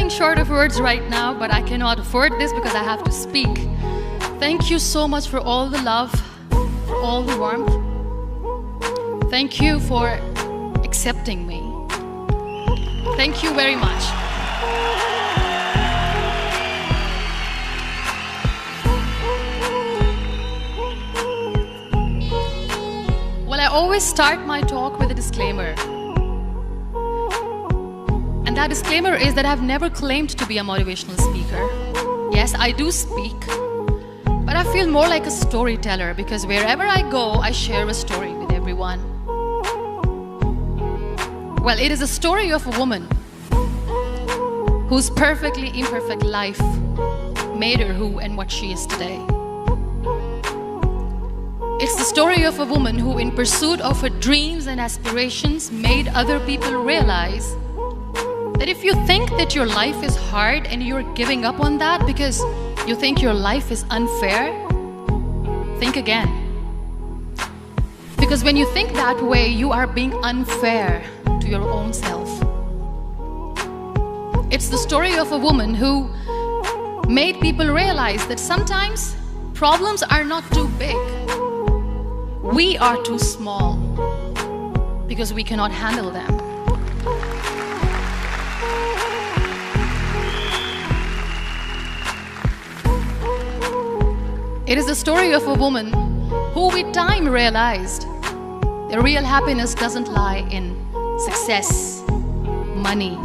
running short of words right now, but I cannot afford this because I have to speak. Thank you so much for all the love, for all the warmth. Thank you for accepting me. Thank you very much. Well, I always start my talk with a disclaimer. And that disclaimer is that I've never claimed to be a motivational speaker. Yes, I do speak, but I feel more like a storyteller because wherever I go, I share a story with everyone. Well, it is a story of a woman whose perfectly imperfect life made her who and what she is today. It's the story of a woman who, in pursuit of her dreams and aspirations, made other people realize that if you think that your life is hard and you're giving up on that because you think your life is unfair, think again. Because when you think that way, you are being unfair to your own self. It's the story of a woman who made people realize that sometimes problems are not too big. We are too small because we cannot handle them. It is the story of a woman who with time realized the real happiness doesn't lie in success, money,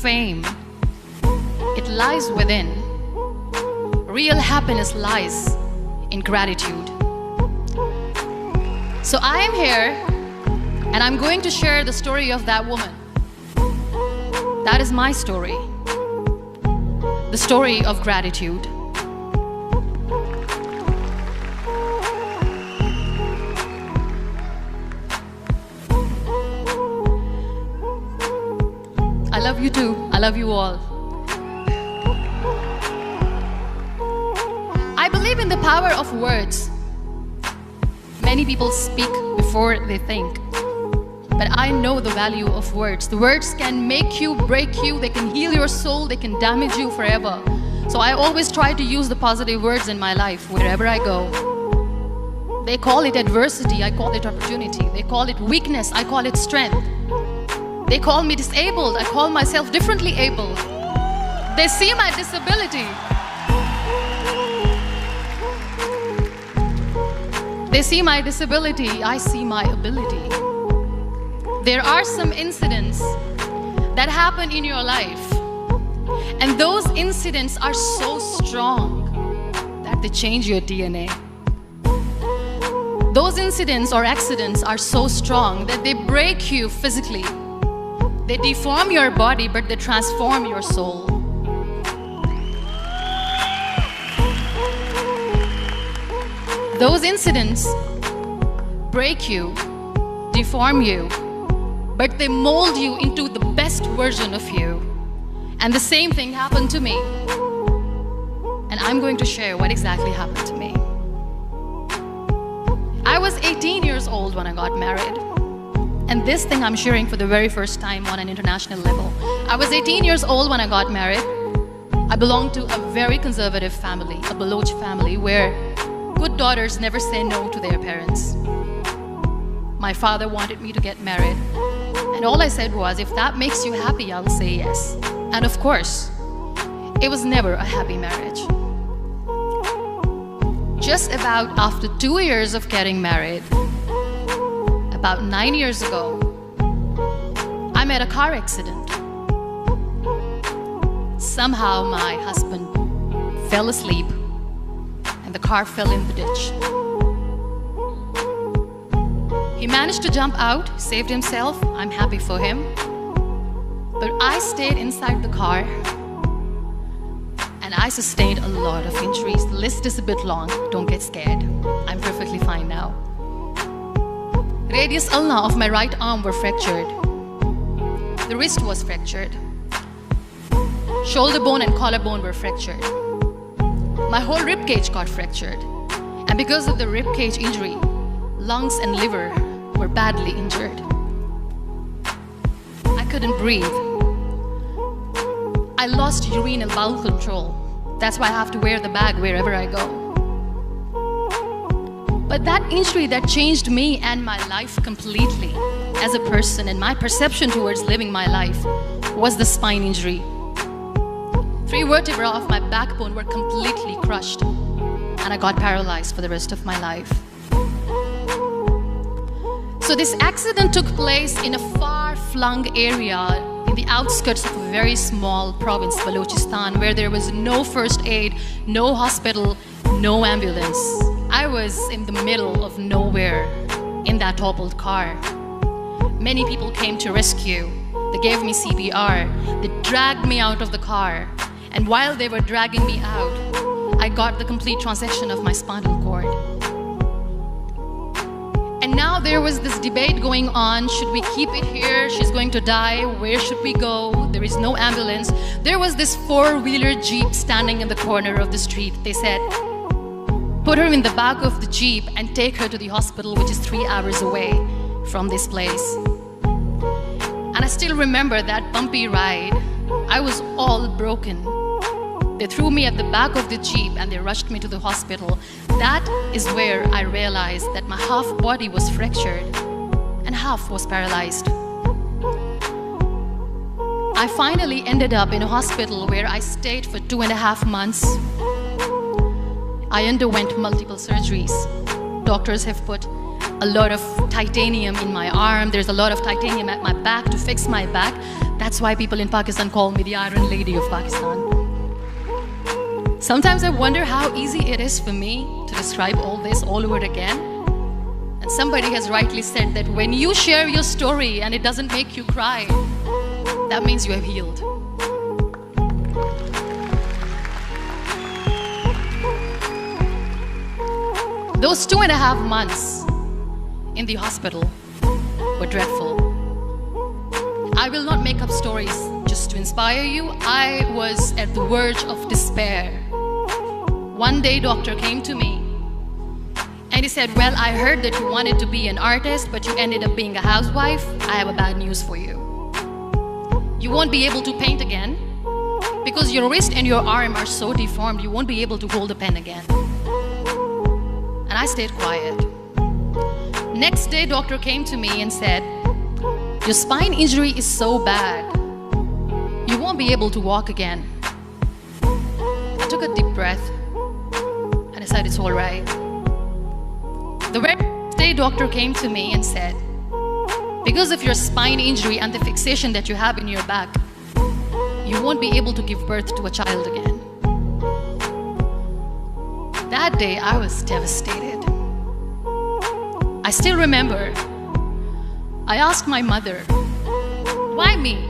fame. It lies within. Real happiness lies in gratitude. So I am here and I'm going to share the story of that woman. That is my story. The story of gratitude. I love you too. I love you all. I believe in the power of words. Many people speak before they think. But I know the value of words. The words can make you, break you, they can heal your soul, they can damage you forever. So I always try to use the positive words in my life wherever I go. They call it adversity, I call it opportunity. They call it weakness, I call it strength. They call me disabled, I call myself differently abled. They see my disability. They see my disability, I see my ability. There are some incidents that happen in your life, and those incidents are so strong that they change your DNA. Those incidents or accidents are so strong that they break you physically. They deform your body, but they transform your soul. Those incidents break you, deform you, but they mold you into the best version of you. And the same thing happened to me. And I'm going to share what exactly happened to me. I was 18 years old when I got married. And this thing I'm sharing for the very first time on an international level. I was 18 years old when I got married. I belonged to a very conservative family, a Baloch family, where good daughters never say no to their parents. My father wanted me to get married, and all I said was, if that makes you happy, I'll say yes. And of course, it was never a happy marriage. Just about after 2 years of getting married, about 9 years ago, I met a car accident. Somehow my husband fell asleep and the car fell in the ditch. He managed to jump out, saved himself. I'm happy for him. But I stayed inside the car and I sustained a lot of injuries. The list is a bit long. Don't get scared. I'm perfectly fine now. Radius ulna of my right arm were fractured. The wrist was fractured. Shoulder bone and collarbone were fractured. My whole rib cage got fractured. And because of the rib cage injury, lungs and liver were badly injured. I couldn't breathe. I lost urine and bowel control. That's why I have to wear the bag wherever I go. But that injury that changed me and my life completely as a person and my perception towards living my life was the spine injury. 3 vertebrae of my backbone were completely crushed, and I got paralyzed for the rest of my life. So this accident took place in a far-flung area in the outskirts of a very small province, Balochistan, where there was no first aid, no hospital, no ambulance. I was in the middle of nowhere in that toppled car. Many people came to rescue. They gave me CPR. They dragged me out of the car. And while they were dragging me out, I got the complete transection of my spinal cord. And now there was this debate going on. Should we keep it here? She's going to die. Where should we go? There is no ambulance. There was this 4-wheeler Jeep standing in the corner of the street. They said, put her in the back of the Jeep and take her to the hospital, which is 3 hours away from this place. And I still remember that bumpy ride. I was all broken. They threw me at the back of the Jeep and they rushed me to the hospital. That is where I realized that my half body was fractured and half was paralyzed. I finally ended up in a hospital where I stayed for 2.5 months. I underwent multiple surgeries. Doctors have put a lot of titanium in my arm. There's a lot of titanium at my back to fix my back. That's why people in Pakistan call me the Iron Lady of Pakistan. Sometimes I wonder how easy it is for me to describe all this all over again. And somebody has rightly said that when you share your story and it doesn't make you cry, that means you have healed. Those 2.5 months in the hospital were dreadful. I will not make up stories just to inspire you. I was at the verge of despair. One day, doctor came to me and he said, well, I heard that you wanted to be an artist, but you ended up being a housewife. I have a bad news for you. You won't be able to paint again because your wrist and your arm are so deformed, you won't be able to hold a pen again. And I stayed quiet. Next day, doctor came to me and said, your spine injury is so bad, you won't be able to walk again. I took a deep breath and I said, it's all right. The very next day, doctor came to me and said, because of your spine injury and the fixation that you have in your back, you won't be able to give birth to a child again. That day, I was devastated. I still remember, I asked my mother, why me?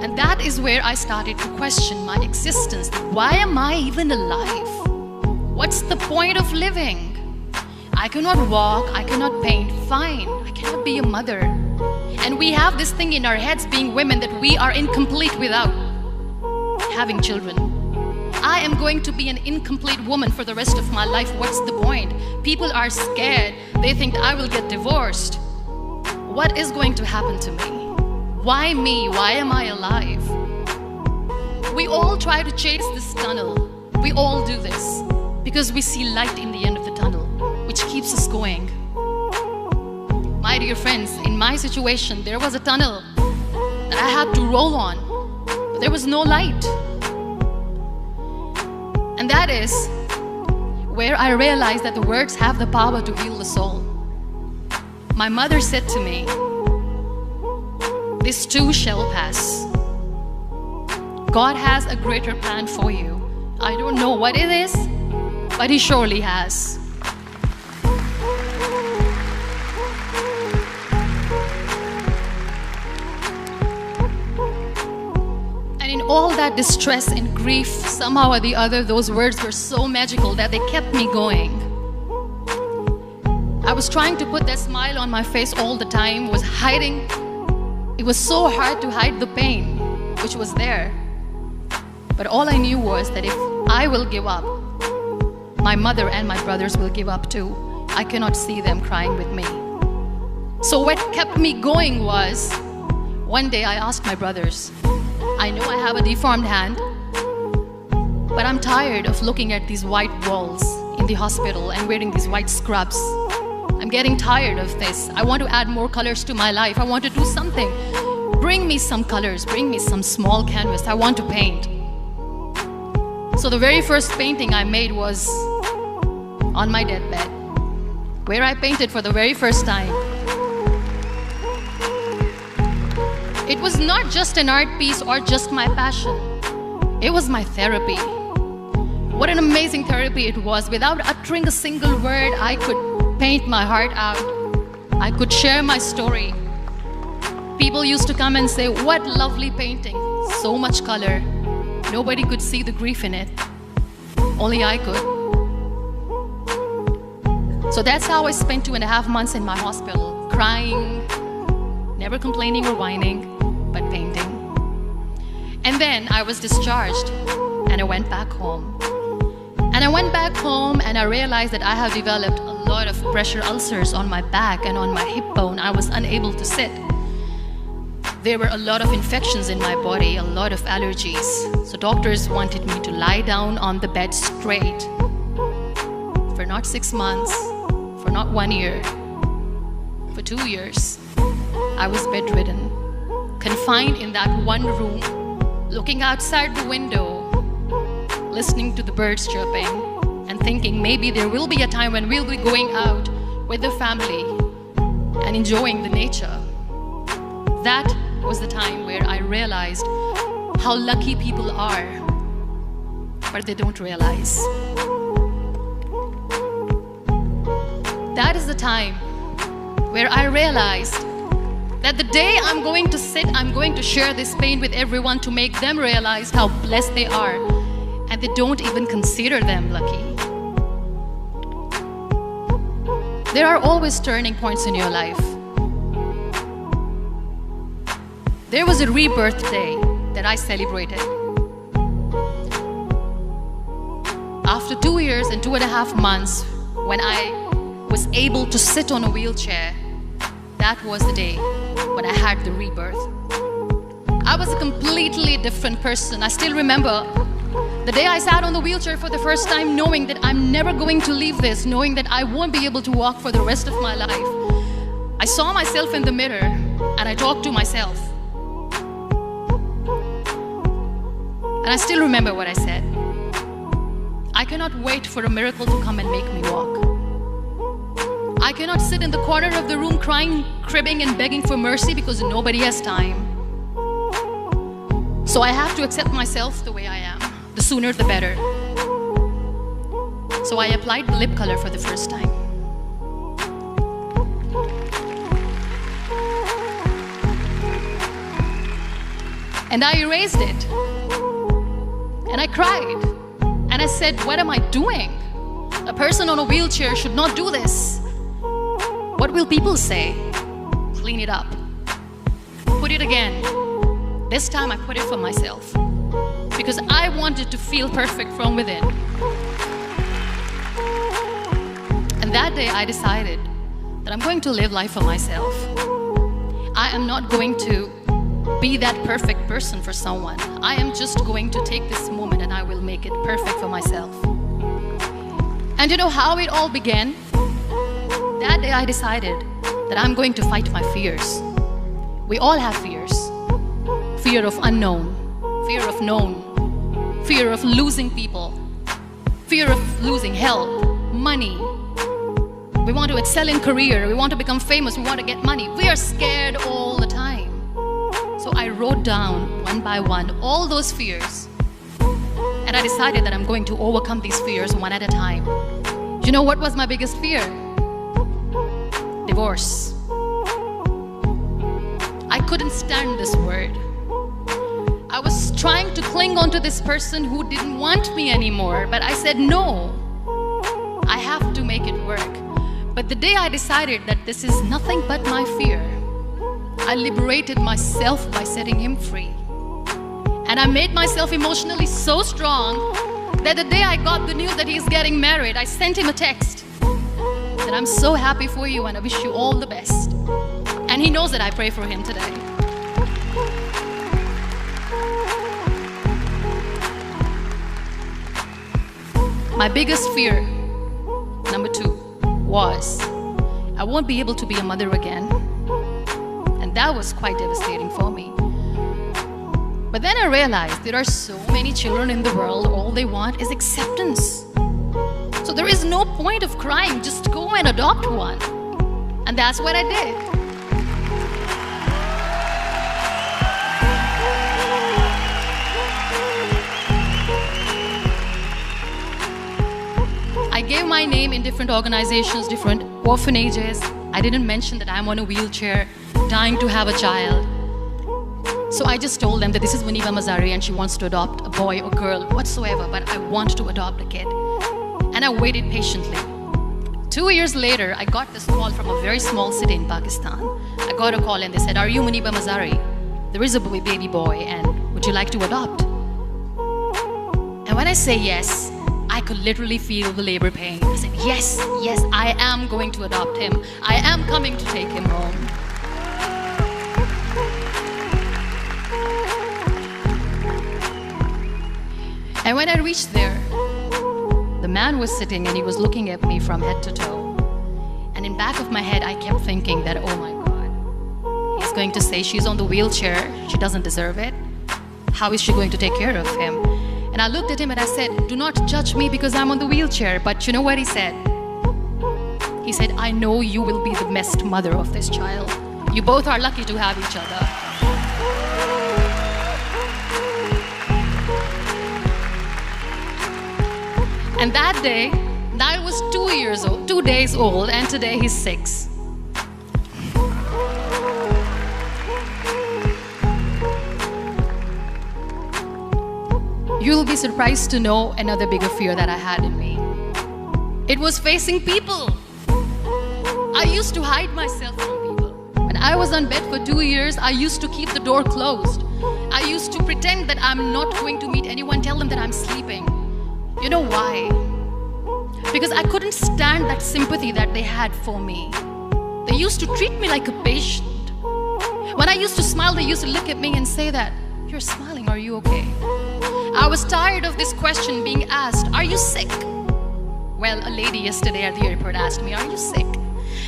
And that is where I started to question my existence. Why am I even alive? What's the point of living? I cannot walk, I cannot paint, fine, I cannot be a mother. And we have this thing in our heads being women that we are incomplete without having children. I am going to be an incomplete woman for the rest of my life. What's the point? People are scared. They think I will get divorced. What is going to happen to me? Why me? Why am I alive? We all try to chase this tunnel. We all do this because we see light in the end of the tunnel, which keeps us going. My dear friends, in my situation, there was a tunnel that I had to roll on, but there was no light. And that is where I realized that the words have the power to heal the soul. My mother said to me, this too shall pass. God has a greater plan for you. I don't know what it is, but He surely has. In all that distress and grief, somehow or the other, those words were so magical that they kept me going. I was trying to put that smile on my face all the time, was hiding. It was so hard to hide the pain, which was there. But all I knew was that if I will give up, my mother and my brothers will give up too. I cannot see them crying with me. So what kept me going was, one day I asked my brothers, I know I have a deformed hand, but I'm tired of looking at these white walls in the hospital and wearing these white scrubs. I'm getting tired of this. I want to add more colors to my life. I want to do something. Bring me some colors. Bring me some small canvas. I want to paint. So the very first painting I made was on my deathbed, where I painted for the very first time. It was not just an art piece or just my passion. It was my therapy. What an amazing therapy it was. Without uttering a single word, I could paint my heart out. I could share my story. People used to come and say, "What lovely painting, so much color." Nobody could see the grief in it. Only I could. So that's how I spent 2.5 months in my hospital, crying, never complaining or whining, but painting. And then I was discharged and I went back home. And I went back home and I realized that I have developed a lot of pressure ulcers on my back and on my hip bone. I was unable to sit. There were a lot of infections in my body, a lot of allergies. So doctors wanted me to lie down on the bed straight for not 6 months, for not 1 year, for 2 years. I was bedridden, confined in that one room, looking outside the window, listening to the birds chirping, and thinking maybe there will be a time when we'll be going out with the family and enjoying the nature. That was the time where I realized how lucky people are, but they don't realize. That is the time where I realized that the day I'm going to sit, I'm going to share this pain with everyone to make them realize how blessed they are, and they don't even consider them lucky. There are always turning points in your life. There was a rebirth day that I celebrated. After 2 years and 2.5 months, when I was able to sit on a wheelchair, that was the day when I had the rebirth. I was a completely different person. I still remember the day I sat on the wheelchair for the first time, knowing that I'm never going to leave this, knowing that I won't be able to walk for the rest of my life. I saw myself in the mirror and I talked to myself. And I still remember what I said. I cannot wait for a miracle to come and make me walk. I cannot sit in the corner of the room crying, cribbing and begging for mercy because nobody has time. So I have to accept myself the way I am. The sooner the better. So I applied the lip color for the first time. And I erased it. And I cried. And I said, what am I doing? A person on a wheelchair should not do this. What will people say? Clean it up. Put it again. This time I put it for myself. Because I wanted to feel perfect from within. And that day I decided that I'm going to live life for myself. I am not going to be that perfect person for someone. I am just going to take this moment and I will make it perfect for myself. And you know how it all began? That day I decided that I'm going to fight my fears. We all have fears. Fear of unknown, fear of known, fear of losing people, fear of losing health, money. We want to excel in career, we want to become famous, we want to get money. We are scared all the time. So I wrote down one by one all those fears. And I decided that I'm going to overcome these fears one at a time. You know what was my biggest fear? Divorce. I couldn't stand this word. I was trying to cling on to this person who didn't want me anymore, but I said no. I have to make it work. But the day I decided that this is nothing but my fear, I liberated myself by setting him free. And I made myself emotionally so strong that the day I got the news that he's getting married, I sent him a text that I'm so happy for you and I wish you all the best. And he knows that I pray for him today. My biggest fear, number 2, was I won't be able to be a mother again. And that was quite devastating for me. But then I realized there are so many children in the world, all they want is acceptance. So there is no point of crying, just go and adopt one. And that's what I did. I gave my name in different organizations, different orphanages. I didn't mention that I'm on a wheelchair, dying to have a child. So I just told them that this is Muniba Mazari and she wants to adopt a boy or girl whatsoever, but I want to adopt a kid. And I waited patiently. 2 years later, I got this call from a very small city in Pakistan. I got a call and they said, "Are you Muniba Mazari? There is a baby boy and would you like to adopt?" And when I say yes, I could literally feel the labor pain. I said, yes, I am going to adopt him. I am coming to take him home. And when I reached there, the man was sitting and he was looking at me from head to toe. And in back of my head, I kept thinking that, oh my God, he's going to say she's on the wheelchair, she doesn't deserve it. How is she going to take care of him? And I looked at him and I said, do not judge me because I'm on the wheelchair. But you know what he said? He said, I know you will be the best mother of this child. You both are lucky to have each other. And that day, I was 2 days old, and today he's 6. You'll be surprised to know another bigger fear that I had in me. It was facing people. I used to hide myself from people. When I was on bed for 2 years, I used to keep the door closed. I used to pretend that I'm not going to meet anyone, tell them that I'm sleeping. You know why? Because I couldn't stand that sympathy that they had for me. They used to treat me like a patient. When I used to smile, they used to look at me and say that, "You're smiling, are you okay?" I was tired of this question being asked, "Are you sick?" Well, a lady yesterday at the airport asked me, "Are you sick?"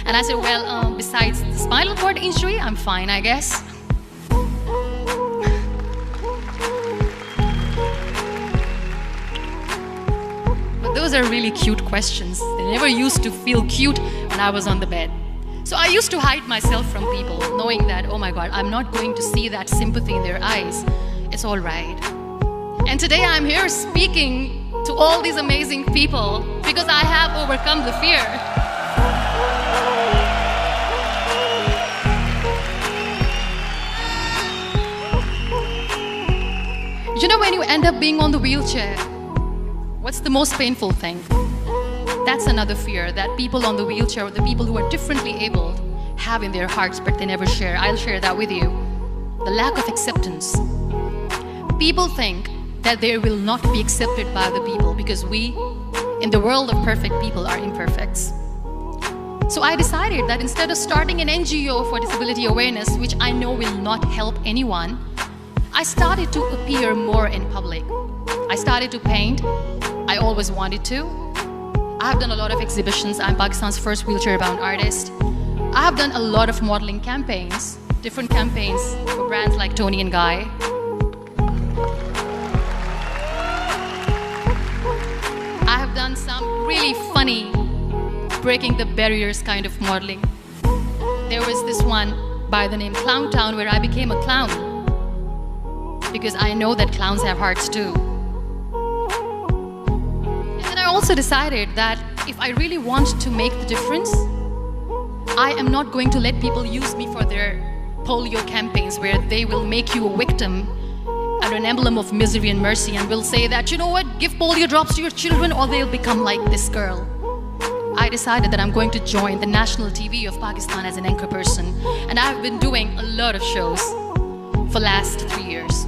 And I said, well, besides the spinal cord injury, I'm fine, I guess. But those are really cute questions. They never used to feel cute when I was on the bed. So I used to hide myself from people, knowing that, oh my God, I'm not going to see that sympathy in their eyes. It's all right. And today I'm here speaking to all these amazing people because I have overcome the fear. You know, when you end up being on the wheelchair, what's the most painful thing? That's another fear that people on the wheelchair, or the people who are differently abled, have in their hearts, but they never share. I'll share that with you. The lack of acceptance. People think that they will not be accepted by the people because we, in the world of perfect people, are imperfects. So I decided that instead of starting an NGO for disability awareness, which I know will not help anyone, I started to appear more in public. I started to paint. I always wanted to. I have done a lot of exhibitions. I'm Pakistan's first wheelchair-bound artist. I have done a lot of modeling campaigns, different campaigns for brands like Tony and Guy. I have done some really funny, breaking the barriers kind of modeling. There was this one by the name Clown Town where I became a clown because I know that clowns have hearts too. And then I also decided that if I really want to make the difference, I am not going to let people use me for their polio campaigns where they will make you a victim and an emblem of misery and mercy and will say that, you know what, give polio drops to your children or they'll become like this girl. I decided that I'm going to join the national TV of Pakistan as an anchor person, and I've been doing a lot of shows for the last 3 years.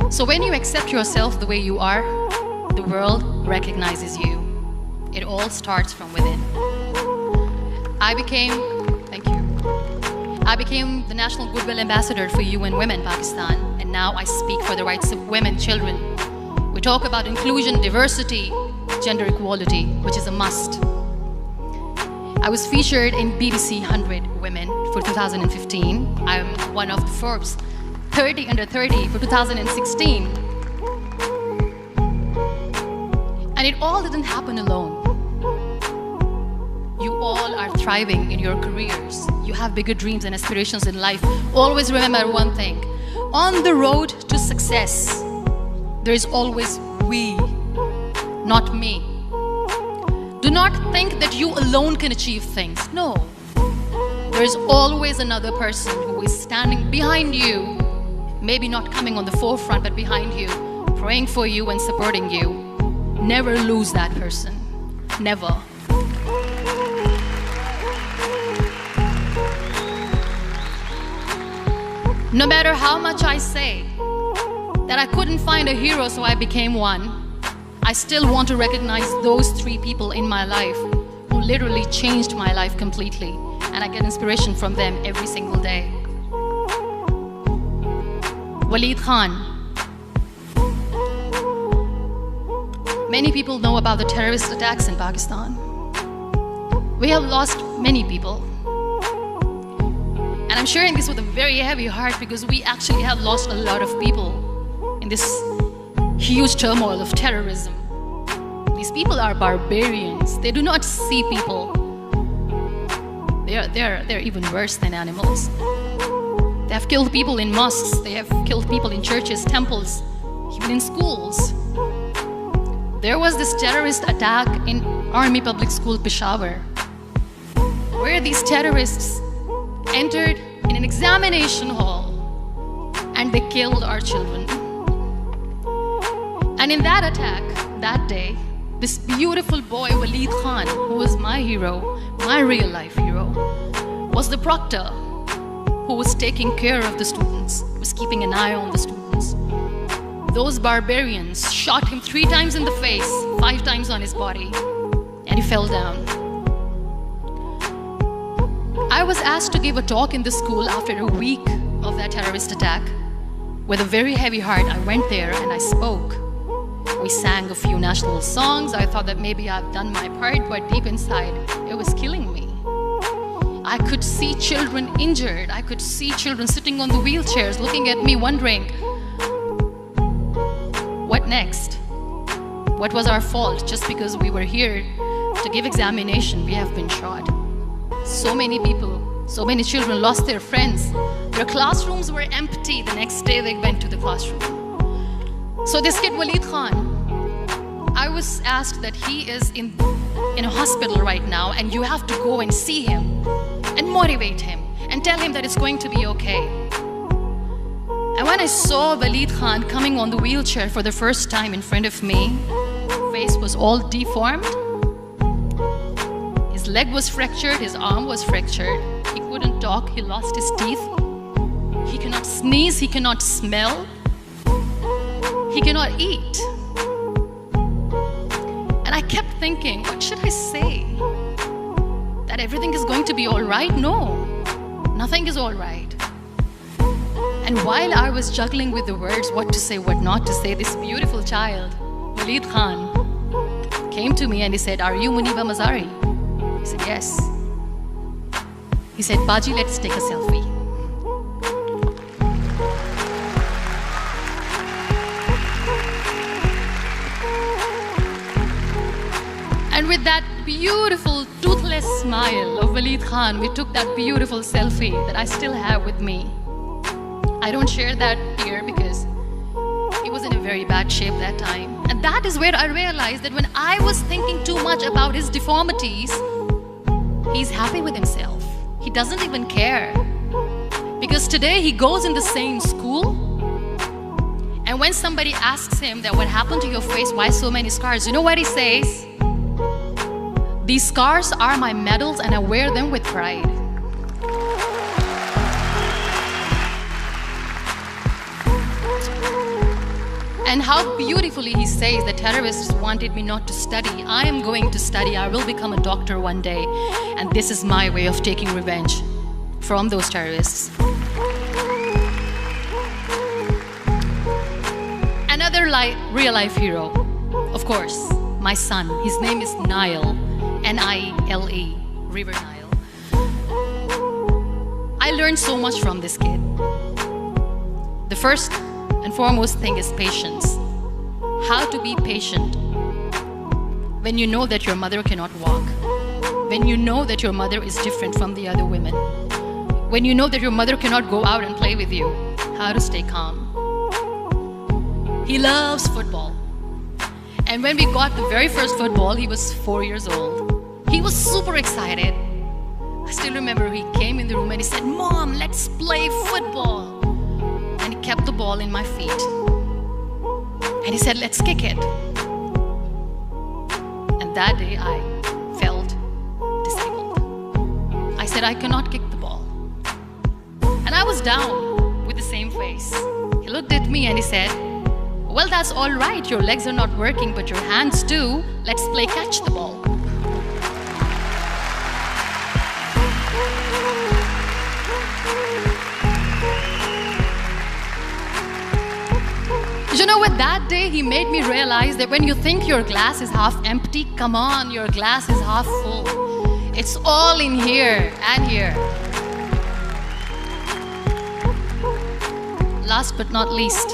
So when you accept yourself the way you are, the world recognizes you. It all starts from within. I became the National Goodwill Ambassador for UN Women Pakistan, and now I speak for the rights of women, children. We talk about inclusion, diversity, gender equality, which is a must. I was featured in BBC 100 Women for 2015. I am one of the Forbes 30 under 30 for 2016. And it all didn't happen alone. You all are thriving in your careers. You have bigger dreams and aspirations in life. Always remember one thing. On the road to success, there is always we, not me. Do not think that you alone can achieve things. No. There is always another person who is standing behind you, maybe not coming on the forefront, but behind you, praying for you and supporting you. Never lose that person. Never. No matter how much I say that I couldn't find a hero, so I became one, I still want to recognize those 3 people in my life who literally changed my life completely, and I get inspiration from them every single day. Waleed Khan. Many people know about the terrorist attacks in Pakistan. We have lost many people. And I'm sharing this with a very heavy heart because we actually have lost a lot of people in this huge turmoil of terrorism. These people are barbarians. They do not see people. They're even worse than animals. They have killed people in mosques. They have killed people in churches, temples, even in schools. There was this terrorist attack in Army Public School, Peshawar, where these terrorists entered in an examination hall and they killed our children. And in that attack, that day, this beautiful boy, Waleed Khan, who was my hero, my real life hero, was the proctor who was taking care of the students, was keeping an eye on the students. Those barbarians shot him 3 times in the face, 5 times on his body, and he fell down. I was asked to give a talk in the school after a week of that terrorist attack. With a very heavy heart, I went there and I spoke. We sang a few national songs. I thought that maybe I've done my part, but deep inside, it was killing me. I could see children injured. I could see children sitting on the wheelchairs, looking at me, wondering, what next? What was our fault? Just because we were here to give examination, we have been shot. So many people, so many children lost their friends. Their classrooms were empty. The next day they went to the classroom. So this kid, Waleed Khan, I was asked that he is in a hospital right now, and you have to go and see him and motivate him and tell him that it's going to be okay. And when I saw Waleed Khan coming on the wheelchair for the first time in front of me, his face was all deformed. His leg was fractured, his arm was fractured. He couldn't talk, he lost his teeth. He cannot sneeze, he cannot smell. He cannot eat. And I kept thinking, what should I say? That everything is going to be all right? No, nothing is all right. And while I was juggling with the words, what to say, what not to say, this beautiful child, Waleed Khan, came to me and he said, "Are you Muniba Mazari?" I said, "Yes." He said, "Baji, let's take a selfie." And with that beautiful toothless smile of Waleed Khan, we took that beautiful selfie that I still have with me. I don't share that here because he was in a very bad shape that time. And that is where I realized that when I was thinking too much about his deformities, he's happy with himself. He doesn't even care. Because today he goes in the same school, and when somebody asks him that what happened to your face, why so many scars, you know what he says? "These scars are my medals and I wear them with pride." And how beautifully he says that terrorists wanted me not to study. I am going to study. I will become a doctor one day. And this is my way of taking revenge from those terrorists. Another real-life hero, of course, my son. His name is Nile, N-I-L-E, River Nile. I learned so much from this kid. The first and foremost thing is patience. How to be patient when you know that your mother cannot walk, when you know that your mother is different from the other women, when you know that your mother cannot go out and play with you. How to stay calm. He loves football. And when we got the very first football, he was 4 years old. He was super excited. I still remember he came in the room and he said, "Mom, let's play football." And he kept the ball in my feet. And he said, "Let's kick it." And that day I felt disabled. I said, "I cannot kick the ball." And I was down with the same face. He looked at me and he said, "Well, that's all right. Your legs are not working, but your hands do. Let's play catch the ball." You know what? That day he made me realize that when you think your glass is half empty, come on, your glass is half full. It's all in here and here. Last but not least,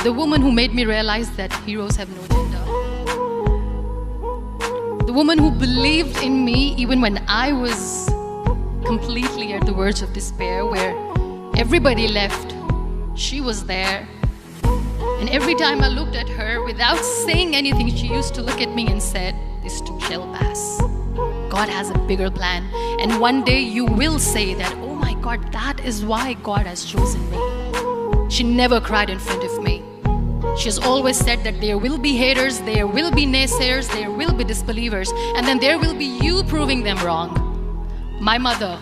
the woman who made me realize that heroes have no gender. The woman who believed in me even when I was completely at the verge of despair, where everybody left. She was there. And every time I looked at her, without saying anything, she used to look at me and said, "This too shall pass. God has a bigger plan. And one day you will say that, oh my God, that is why God has chosen me." She never cried in front of me. She has always said that there will be haters, there will be naysayers, there will be disbelievers, and then there will be you proving them wrong. My mother.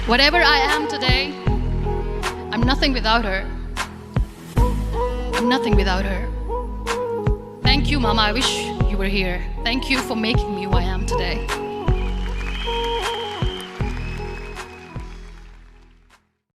Whatever I am today, I'm nothing without her. I'm nothing without her. Thank you, Mama. I wish you were here. Thank you for making me who I am today.